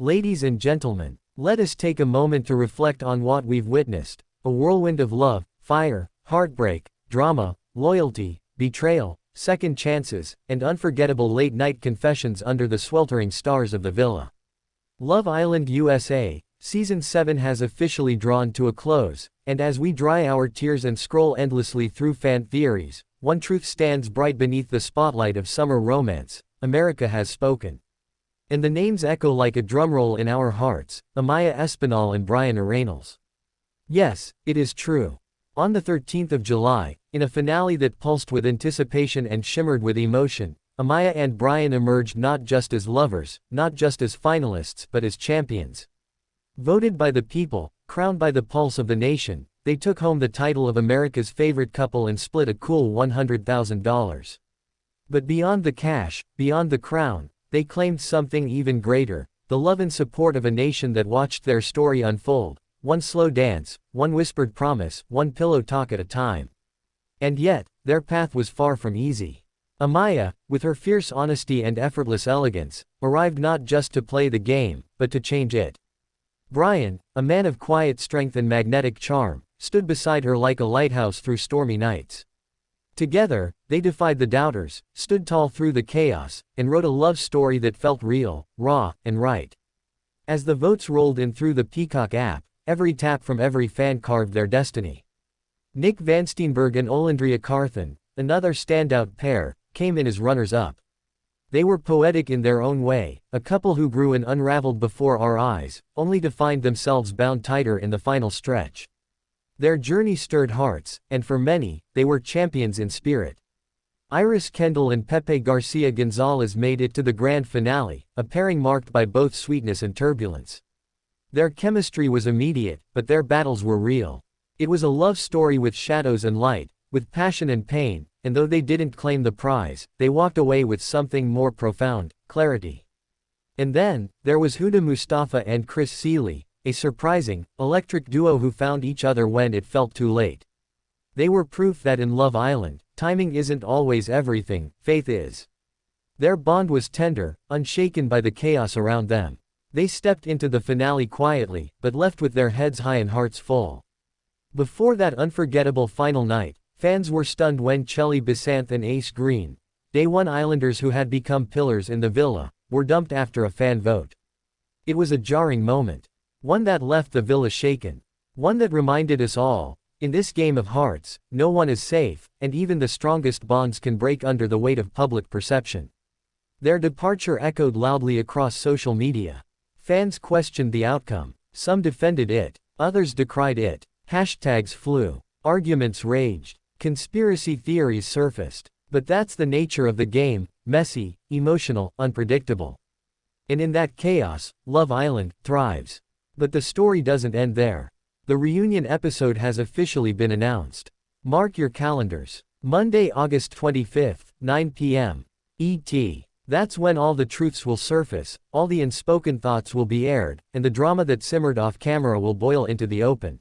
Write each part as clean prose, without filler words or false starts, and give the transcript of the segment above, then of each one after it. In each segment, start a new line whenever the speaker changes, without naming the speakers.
Ladies and gentlemen, let us take a moment to reflect on what we've witnessed, a whirlwind of love, fire, heartbreak, drama, loyalty, betrayal, second chances, and unforgettable late-night confessions under the sweltering stars of the villa. Love Island USA, Season 7 has officially drawn to a close, and as we dry our tears and scroll endlessly through fan theories, one truth stands bright beneath the spotlight of summer romance: America has spoken. And the names echo like a drumroll in our hearts: Amaya Espinal and Bryan Arenales. Yes, it is true. On the 13th of July, in a finale that pulsed with anticipation and shimmered with emotion, Amaya and Bryan emerged not just as lovers, not just as finalists, but as champions. Voted by the people, crowned by the pulse of the nation, they took home the title of America's favorite couple and split a cool $100,000. But beyond the cash, beyond the crown, they claimed something even greater: the love and support of a nation that watched their story unfold, one slow dance, one whispered promise, one pillow talk at a time. And yet, their path was far from easy. Amaya, with her fierce honesty and effortless elegance, arrived not just to play the game, but to change it. Bryan, a man of quiet strength and magnetic charm, stood beside her like a lighthouse through stormy nights. Together, they defied the doubters, stood tall through the chaos, and wrote a love story that felt real, raw, and right. As the votes rolled in through the Peacock app, every tap from every fan carved their destiny. Nic Vansteenberg and Olandria Carthen, another standout pair, came in as runners-up. They were poetic in their own way, a couple who grew and unraveled before our eyes, only to find themselves bound tighter in the final stretch. Their journey stirred hearts, and for many, they were champions in spirit. Iris Kendall and Pepe Garcia Gonzalez made it to the grand finale, a pairing marked by both sweetness and turbulence. Their chemistry was immediate, but their battles were real. It was a love story with shadows and light, with passion and pain, and though they didn't claim the prize, they walked away with something more profound: clarity. And then, there was Huda Mustafa and Chris Seeley, a surprising, electric duo who found each other when it felt too late. They were proof that in Love Island, timing isn't always everything, faith is. Their bond was tender, unshaken by the chaos around them. They stepped into the finale quietly, but left with their heads high and hearts full. Before that unforgettable final night, fans were stunned when Chelley and Ace Green, Day One Islanders who had become pillars in the villa, were dumped after a fan vote. It was a jarring moment. One that left the villa shaken. One that reminded us all, in this game of hearts, no one is safe, and even the strongest bonds can break under the weight of public perception. Their departure echoed loudly across social media. Fans questioned the outcome. Some defended it, others decried it. Hashtags flew. Arguments raged. Conspiracy theories surfaced. But that's the nature of the game: messy, emotional, unpredictable. And in that chaos, Love Island thrives. But the story doesn't end there. The reunion episode has officially been announced. Mark your calendars. Monday, August 25th, 9 p.m. ET. That's when all the truths will surface, all the unspoken thoughts will be aired, and the drama that simmered off camera will boil into the open.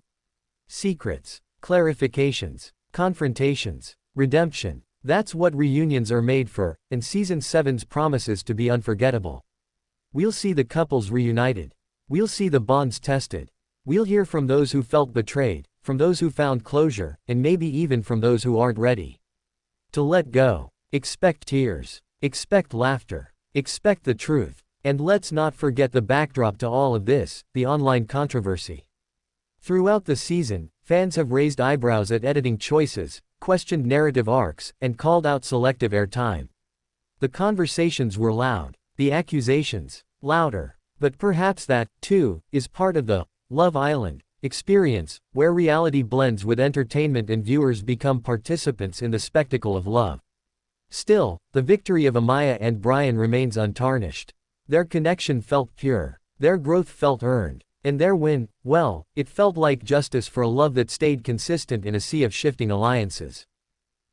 Secrets, clarifications, confrontations, redemption. That's what reunions are made for, and Season 7's promises to be unforgettable. We'll see the couples reunited. We'll see the bonds tested. We'll hear from those who felt betrayed, from those who found closure, and maybe even from those who aren't ready to let go. Expect tears. Expect laughter. Expect the truth. And let's not forget the backdrop to all of this: the online controversy. Throughout the season, fans have raised eyebrows at editing choices, questioned narrative arcs, and called out selective airtime. The conversations were loud. The accusations, louder. But perhaps that, too, is part of the Love Island experience, where reality blends with entertainment and viewers become participants in the spectacle of love. Still, the victory of Amaya and Bryan remains untarnished. Their connection felt pure. Their growth felt earned. And their win, well, it felt like justice for a love that stayed consistent in a sea of shifting alliances.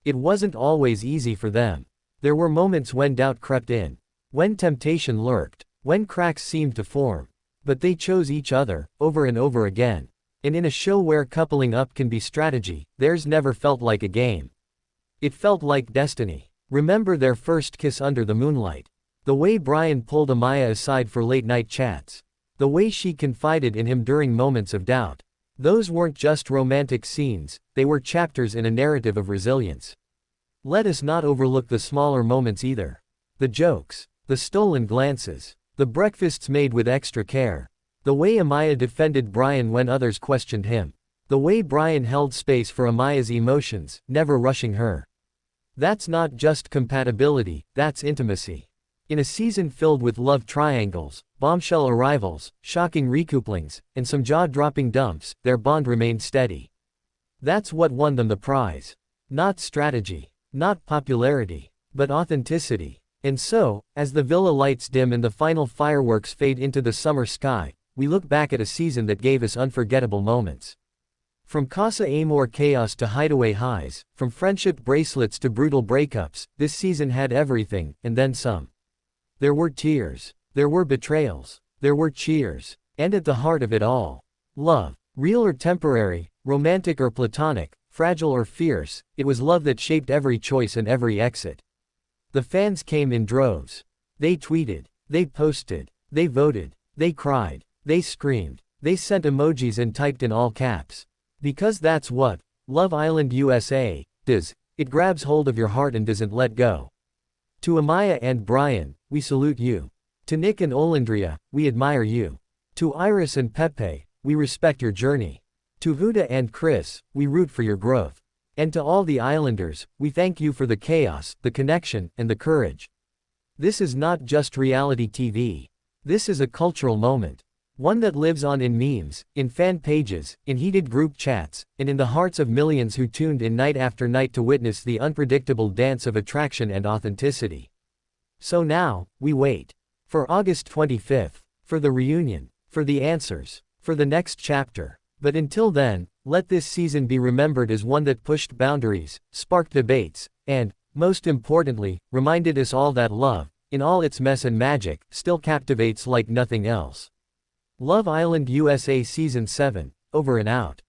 It wasn't always easy for them. There were moments when doubt crept in. When temptation lurked. When cracks seemed to form. But they chose each other, over and over again. And in a show where coupling up can be strategy, theirs never felt like a game. It felt like destiny. Remember their first kiss under the moonlight. The way Bryan pulled Amaya aside for late-night chats. The way she confided in him during moments of doubt. Those weren't just romantic scenes, they were chapters in a narrative of resilience. Let us not overlook the smaller moments either. The jokes, the stolen glances, the breakfasts made with extra care. The way Amaya defended Bryan when others questioned him. The way Bryan held space for Amaya's emotions, never rushing her. That's not just compatibility, that's intimacy. In a season filled with love triangles, bombshell arrivals, shocking recouplings, and some jaw-dropping dumps, their bond remained steady. That's what won them the prize. Not strategy, not popularity, but authenticity. And so, as the villa lights dim and the final fireworks fade into the summer sky, we look back at a season that gave us unforgettable moments. From Casa Amor chaos to hideaway highs, from friendship bracelets to brutal breakups, this season had everything, and then some. There were tears. There were betrayals. There were cheers. And at the heart of it all, love. Real or temporary, romantic or platonic, fragile or fierce, it was love that shaped every choice and every exit. The fans came in droves. They tweeted. They posted. They voted. They cried. They screamed. They sent emojis and typed in all caps. Because that's what Love Island USA does. It grabs hold of your heart and doesn't let go. To Amaya and Bryan, we salute you. To Nic and Olandria, we admire you. To Iris and Pepe, we respect your journey. To Huda and Chris, we root for your growth. And to all the Islanders, we thank you for the chaos, the connection, and the courage. This is not just reality TV. This is a cultural moment. One that lives on in memes, in fan pages, in heated group chats, and in the hearts of millions who tuned in night after night to witness the unpredictable dance of attraction and authenticity. So now, we wait. For August 25th. For the reunion. For the answers. For the next chapter. But until then, let this season be remembered as one that pushed boundaries, sparked debates, and, most importantly, reminded us all that love, in all its mess and magic, still captivates like nothing else. Love Island USA Season 7, over and out.